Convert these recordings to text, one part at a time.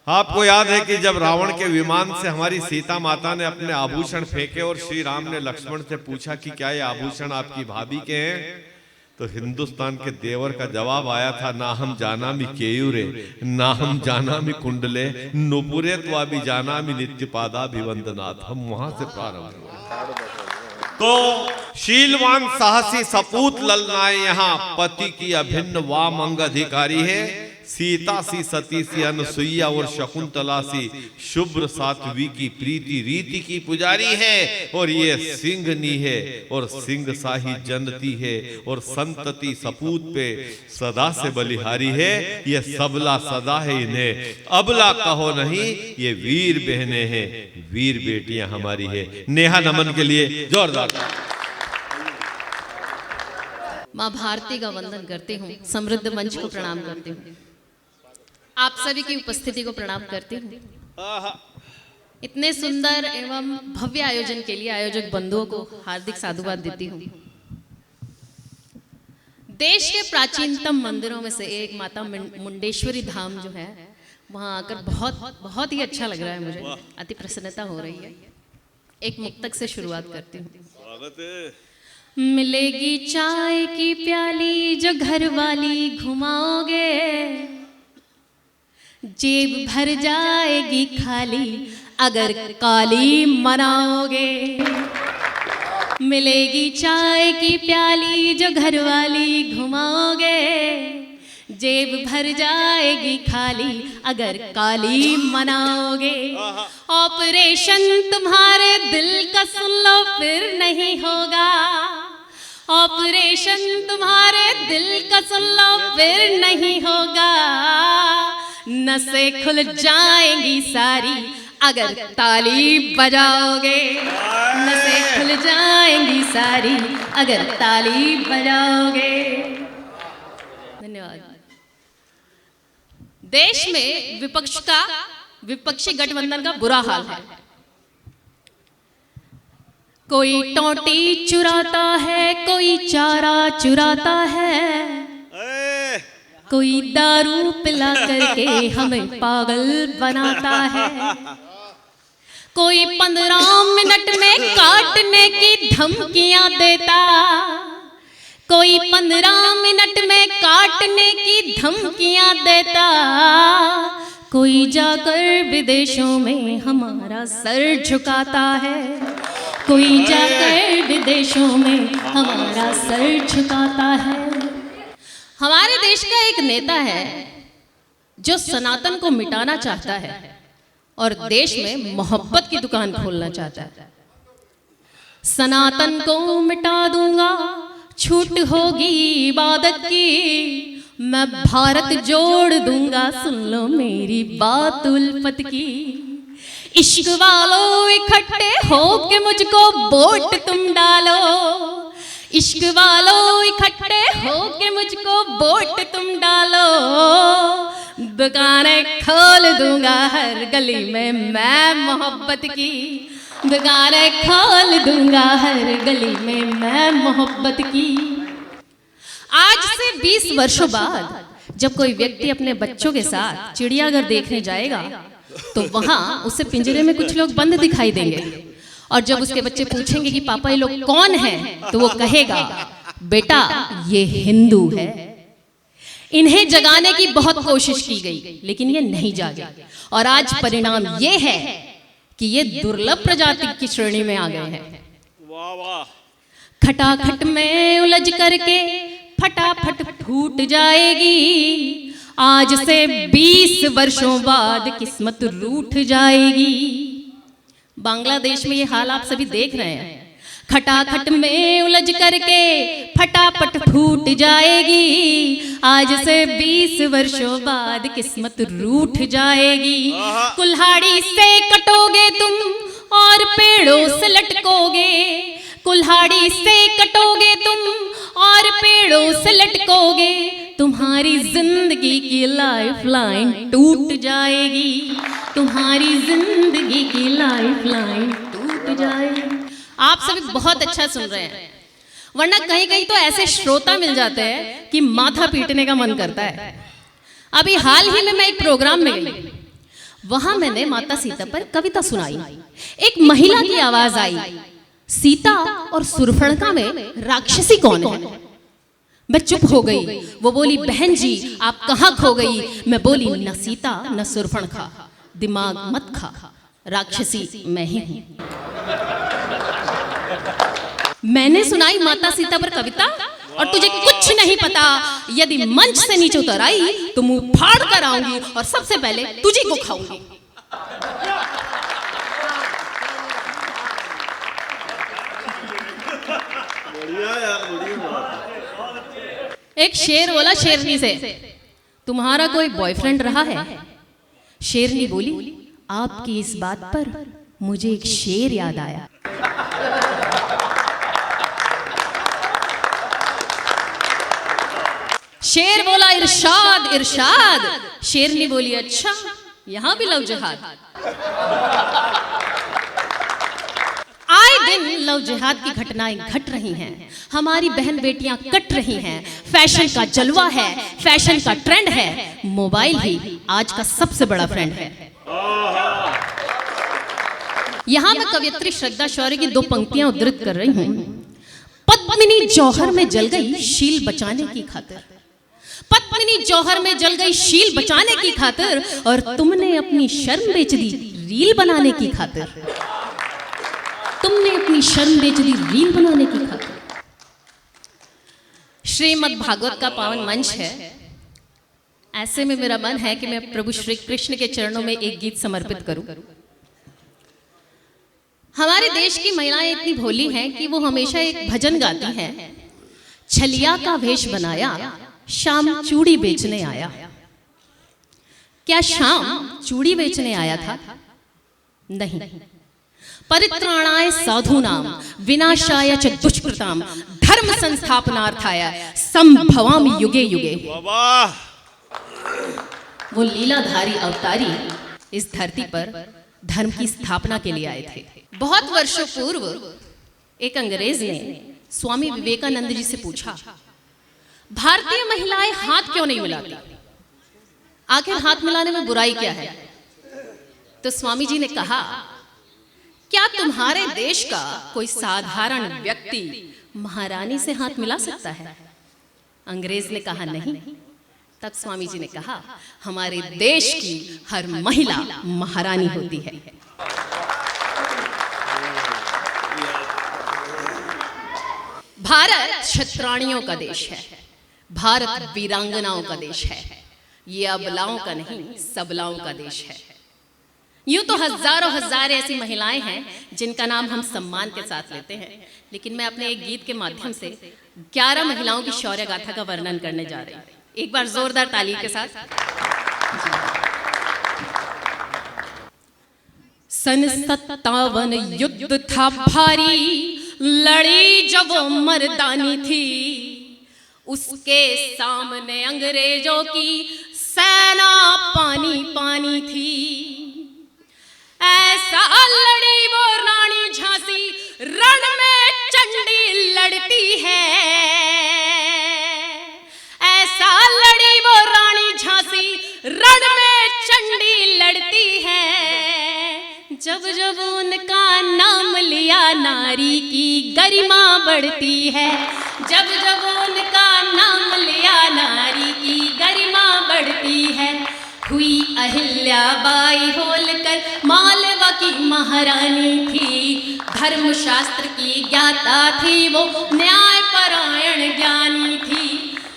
आपको याद है कि जब रावण के विमान से हमारी सीता माता ने अपने आभूषण फेंके और श्री राम ने लक्ष्मण से पूछा कि क्या ये आभूषण आपकी भाभी के हैं, तो हिंदुस्तान के देवर का जवाब आया था, ना हम जानामि केयूरे, ना हम जानामि कुंडले, नुपुरे त्वाभि जानामि नित्यपादाभिवंदनाथ। हम वहां से प्रारंभ हुए। तो शीलवान साहसी सपूत ललनाए यहाँ, पति की अभिन्न वाम अंग अधिकारी है। सीता सी सती सी अनुसुईया और शकुंतला सी शुभ्र सात्वी की प्रीति रीति की पुजारी है। और ये सिंहनी है और सिंह साही जनती है और संतति सपूत पे सदा से बलिहारी है। ये सबला सदा है, इन्हें अबला कहो नहीं, ये वीर बहनें हैं, वीर बेटियां हमारी है। नेहा नमन के लिए जोरदार। माँ भारती का वंदन करती हूँ, समृद्ध मंच को प्रणाम करती हूँ, आप सभी की उपस्थिति को प्रणाम करती हूँ। इतने सुंदर एवं भव्य आयोजन के लिए आयोजक बंधुओं को हार्दिक साधुवाद देती हूँ। देश के प्राचीनतम मंदिरों में से एक माता मुंडेश्वरी धाम जो है, वहां आकर बहुत ही अच्छा लग रहा है मुझे, अति प्रसन्नता हो रही है। एक मुक्तक से शुरुआत करती हूँ। मिलेगी चाय की प्याली जो घर वाली घुमाओगे, जेब भर जाएगी खाली अगर काली मनाओगे। मिलेगी चाय की प्याली जो घर वाली घुमाओगे, जेब भर जाएगी खाली अगर काली मनाओगे। ऑपरेशन तुम्हारे दिल का सुन लो फिर नहीं होगा, ऑपरेशन तुम्हारे दिल का सुन लो फिर नहीं होगा। नसें खुल जाएंगी सारी अगर ताली बजाओगे, नसें खुल जाएंगी सारी अगर ताली बजाओगे। धन्यवाद। देश में विपक्षी गठबंधन का बुरा हाल है। कोई टोटी चुराता है, कोई चारा चुराता है, कोई दारू पिला करके हमें पागल बनाता है, कोई 15 मिनट में काटने की धमकियां देता, कोई 15 मिनट में काटने की धमकियां देता, कोई जाकर विदेशों में हमारा सर झुकाता है, कोई जाकर विदेशों में हमारा सर झुकाता है। हमारे देश का एक नेता है जो सनातन को मिटाना चाहता है और देश में मोहब्बत की दुकान खोलना चाहता है। सनातन को मिटा दूंगा, छूट होगी इबादत की, मैं भारत जोड़ दूंगा, सुन लो मेरी बात उल्फत की। इश्क वालों इकट्ठे हो के मुझको वोट तुम डालो, इश्क वालों इकट्ठे हो के मुझको वोट तुम डालो, दुकानें खोल दूंगा हर गली में मैं मोहब्बत की, दुकानें खोल दूंगा हर गली में मैं मोहब्बत की। आज से 20 वर्षों बाद जब कोई व्यक्ति अपने बच्चों के साथ चिड़ियाघर देखने जाएगा तो वहां उसे पिंजरे में कुछ लोग बंद दिखाई देंगे, और जब उसके बच्चे पूछेंगे कि पापा ये लोग कौन हैं, तो वो कहेगा बेटा ये हिंदू है। इन्हें जगाने की बहुत कोशिश की गई लेकिन ये नहीं जागे, और आज परिणाम ये है कि ये दुर्लभ प्रजाति की श्रेणी में आ गए हैं। खटाखट में उलझ करके फटाफट फूट जाएगी, आज से 20 वर्षों बाद किस्मत रूठ जाएगी। बांग्लादेश में ये हाल आप सभी देख रहे हैं। खटाखट में उलझ करके फटाफट फूट जाएगी, आज से 20 वर्षों बाद किस्मत रूठ जाएगी। कुल्हाड़ी से कटोगे तुम और पेड़ों से लटकोगे, कुल्हाड़ी से कटोगे तुम और पेड़ों से लटकोगे, तुम्हारी जिंदगी की लाइफ लाइन टूट जाएगी, तुम्हारी जिंदगी की लाइफ लाइन टूट जाएगी। आप सभी बहुत अच्छा सुन रहे हैं, वरना कहीं कहीं तो ऐसे श्रोता मिल जाते हैं कि माथा पीटने का मन करता है। अभी हाल ही में मैं एक प्रोग्राम में गई, वहां मैंने माता सीता पर कविता सुनाई। एक महिला की आवाज आई, सीता और सुरफणका में राक्षसी कौन है? मैं चुप हो गई। वो बोली, बहन जी आप कहाँ खो गई? मैं बोली, न सीता न सुरफणखा, दिमाग मत खा, राक्षसी मैं ही हूं। मैंने सुनाई माता सीता पर कविता और तुझे कुछ नहीं पता। यदि मंच से नीचे उतर आई तो मुंह फाड़ कर आऊंगी और सबसे पहले तुझे को खाऊंगी। एक शेर बोला शेरनी से, तुम्हारा कोई बॉयफ्रेंड रहा है? शेरनी बोली, आपकी इस बात पर मुझे एक शेर याद आया। शेर बोला, इरशाद इरशाद। शेरनी बोली, अच्छा यहां भी लव जिहाद। आए दिन लव जिहाद की घटनाएं घट रही हैं, हमारी बहन बेटियां कट रही हैं। फैशन का जलवा है, फैशन का ट्रेंड है, मोबाइल ही आज का सबसे बड़ा फ्रेंड है। यहां मैं कवयित्री श्रद्धा शौर्य की 2 पंक्तियां उद्धृत कर रही हूं। पद्मिनी जौहर में जल गई शील बचाने की खातिर, पद्मिनी जौहर में जल गई शील बचाने की खातिर, और तुमने अपनी शर्म बेच दी रील बनाने की खातिर। तुमने अपनी शर्म बेच दी रील बनाने की खातिर। श्रीमद् भागवत का पावन मंच है। ऐसे में मेरा मन है कि मैं प्रभु श्री कृष्ण के चरणों में एक गीत समर्पित करूं। हमारे देश की महिलाएं इतनी भोली हैं कि वो हमेशा एक भजन गाती हैं, छलिया का वेश बनाया शाम चूड़ी बेचने आया। क्या शाम चूड़ी बेचने आया था? नहीं। परित्राणाय साधूनाम विनाशाय च दुष्कृताम धर्म संस्थापनार्थाय संभवामि युगे युगे। वो लीलाधारी अवतारी इस धरती पर धर्म की स्थापना के लिए आए थे। बहुत वर्षों पूर्व एक अंग्रेज ने स्वामी विवेकानंद जी से पूछा, भारतीय महिलाएं हाथ क्यों नहीं मिलाती? आखिर हाथ मिलाने में बुराई क्या है? तो स्वामी जी ने कहा, क्या तुम्हारे देश का कोई साधारण व्यक्ति महारानी से हाथ मिला सकता है? अंग्रेज ने कहा नहीं। तब स्वामी जी ने कहा, हमारे देश की हर महिला महारानी होती है। भारत क्षत्राणियों का देश है, भारत वीरांगनाओं का देश है। ये अबलाओं का नहीं, सबलाओं का देश है। यूं तो हजारों हजार ऐसी महिलाएं हैं जिनका नाम हम सम्मान के साथ लेते हैं, लेकिन मैं अपने एक गीत के माध्यम से 11 महिलाओं की शौर्य गाथा का वर्णन करने जा रही हूं। एक बार जोरदार ताली के साथ। सन 57 युद्ध था भारी, लड़ी जब वो मर्दानी थी, उसके सामने अंग्रेजों की सेना पानी पानी थी। ऐसा लड़ी वो रानी झांसी, रण में चंडी लड़ती है। ऐसा लड़ी वो रानी झांसी, रण में चंडी लड़ती है। जब जब उनका नाम लिया नारी की गरिमा बढ़ती है। जब जब उनका नाम लिया नारी की गरिमा बढ़ती है। हुई अहिल्याबाई होलकर मालवा की महारानी थी। धर्मशास्त्र की ज्ञाता थी वो, न्याय परायण ज्ञानी थी।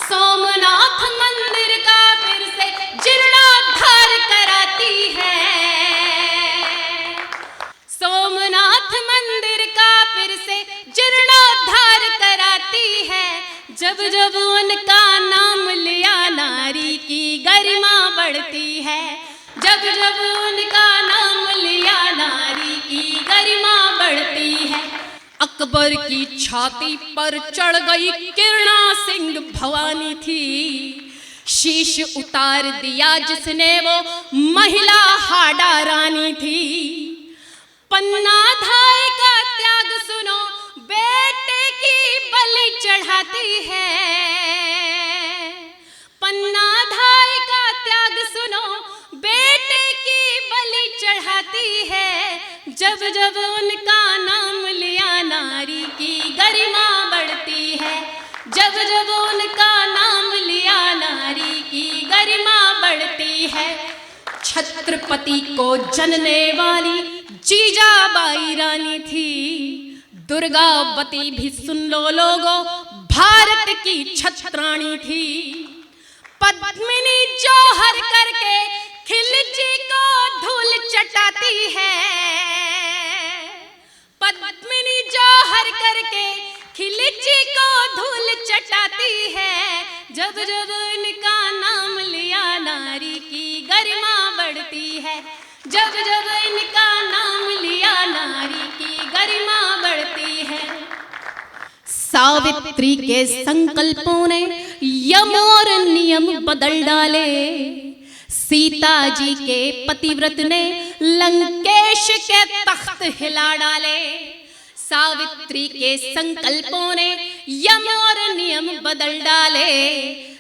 सोमनाथ मंदिर का फिर से जीर्णोद्धार कराती है। सोमनाथ मंदिर का फिर से जीर्णोद्धार कराती है। जब जब उनका नाम लिया नारी की गरिमा बढ़ती है। जब जब उनका नाम लिया नारी की गरिमा बढ़ती है। अकबर की छाती पर चढ़ गई किरणा सिंह भवानी थी। शीश उतार दिया जिसने वो महिला हाडा रानी थी। पन्ना धाय का त्याग सुनो, बेटे की बलि चढ़ाती है। पन्ना धाय का त्याग सुनो, बेटे की जब जब उनका नाम लिया नारी की गरिमा बढ़ती है। जब जब उनका नाम लिया नारी की गरिमा बढ़ती है। छत्रपति को जनने वाली जीजाबाई रानी थी। दुर्गावती भी सुन लो लोगों भारत की छत्राणी थी। पद्मिनी जौहर करके खिलजी को धूल चटाती है। पद्मिनी जौहर करके खिलजी को धूल चटाती है। जब जब इनका नाम लिया नारी की गरिमा बढ़ती है। जब जब इनका नाम लिया नारी की गरिमा बढ़ती है। सावित्री के संकल्पों ने यम और नियम बदल डाले। सीता जी के पतिव्रत ने लंकेश के तख्त हिला डाले। सावित्री के संकल्पों ने यम और नियम बदल डाले।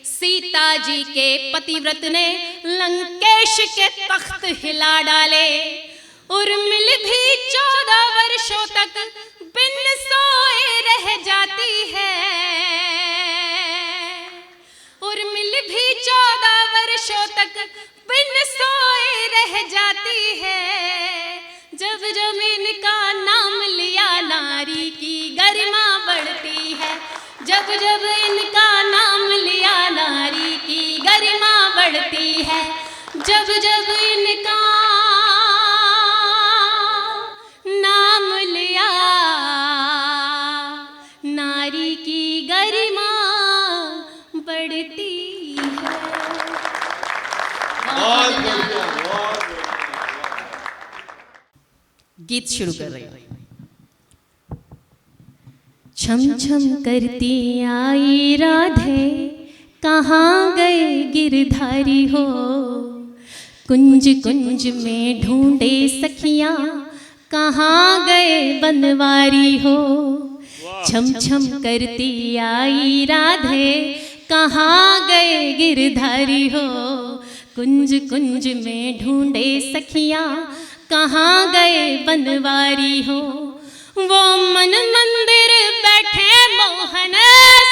सीता जी के पतिव्रत ने लंकेश के तख्त हिला डाले। उर्मिल भी 14 वर्षों तक बिन सोए रह जाती है। उर्मिल भी 14 वर्षों तक बिन सोए रह जाती है। जब जब इनका नाम लिया नारी की गरिमा बढ़ती है। जब जब इनका नाम लिया नारी की गरिमा बढ़ती है। जब जब इनका नाम लिया नारी की गरिमा बढ़ती है। गीत शुरू कर रही हूँ। छम छम करती आई राधे कहाँ गए गिरधारी हो। कुंज कुंज में ढूंढे सखियाँ कहाँ गए बनवारी हो। छम छम करती आई राधे कहाँ गए गिरधारी हो। कुंज कुंज में ढूंढे सखियाँ कहाँ गए बनवारी हो। वो मन मंदिर बैठे मोहन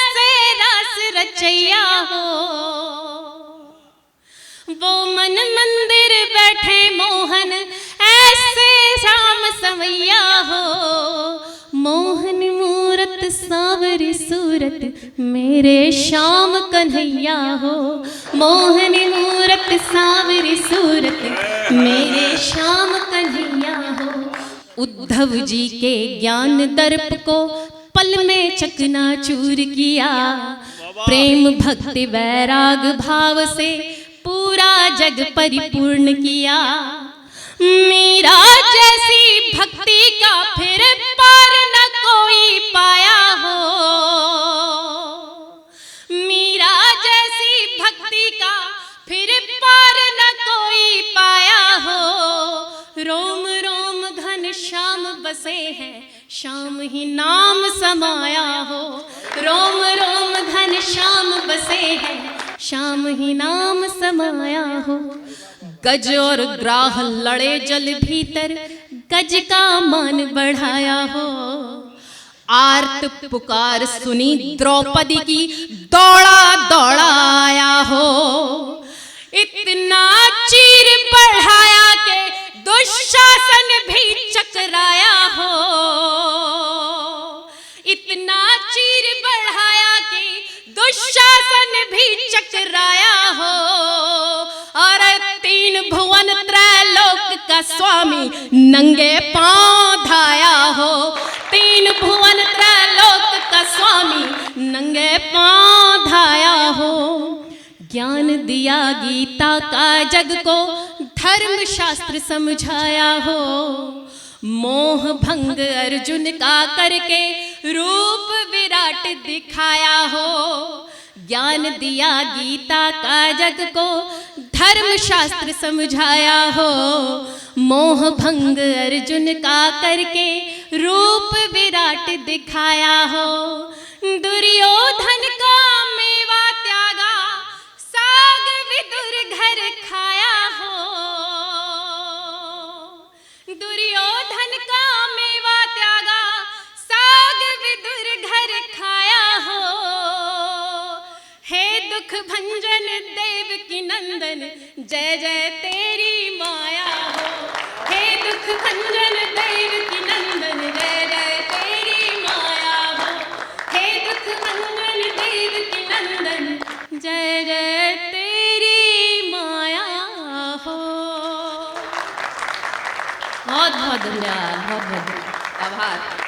से रास रचैया हो। वो मन मंदिर बैठे मोहन ऐसे शाम सवैया हो। मोहन मूरत सावरी सूरत मेरे श्याम कन्हैया हो। मोहन मूरत सावरी सूरत मेरे श्याम कन्हैया हो। उद्धव जी के ज्ञान दर्प को पल में चकनाचूर किया। प्रेम भक्ति वैराग भाव से पूरा जग परिपूर्ण किया। मीरा जैसी भक्ति का फिर पार न कोई पाया हो। मीरा जैसी भक्ति का फिर पार न कोई पाया हो। रोम रोम घन श्याम बसे हैं श्याम ही नाम समाया हो। रोम रोम घन श्याम बसे हैं श्याम ही नाम समाया हो। गज और ग्राह लड़े जल भीतर गज का मान बढ़ाया हो। आर्त पुकार सुनी द्रौपदी की दौड़ा दौड़ा आया हो। इतना चीर बढ़ाया के दुशासन भी चकराया हो। इतना चीर बढ़ाया कि दुशासन भी चकराया हो। और 3 भुवन त्रैलोक का स्वामी नंगे पांव धाया हो। 3 भुवन त्रैलोक का स्वामी नंगे पांव धाया हो। ज्ञान दिया गीता का जग को धर्म शास्त्र समझाया हो। मोह भंग अर्जुन का करके रूप विराट दिखाया हो। ज्ञान दिया गीता का जग को धर्म शास्त्र समझाया हो। मोह भंग अर्जुन का करके रूप विराट दिखाया हो। दुर्योधन का मेवा त्यागा साग विदुर घर खाया हो। दुर्योधन दुख भंजन देव की नंदन, जय जय तेरी माया हो। हे दुख भंजन देव की नंदन, जय जय तेरी माया हो। हे दुख भंजन देव की नंदन, जय जय तेरी माया हो। बहुत बहुत धन्यवाद, बहुत बहुत आभार।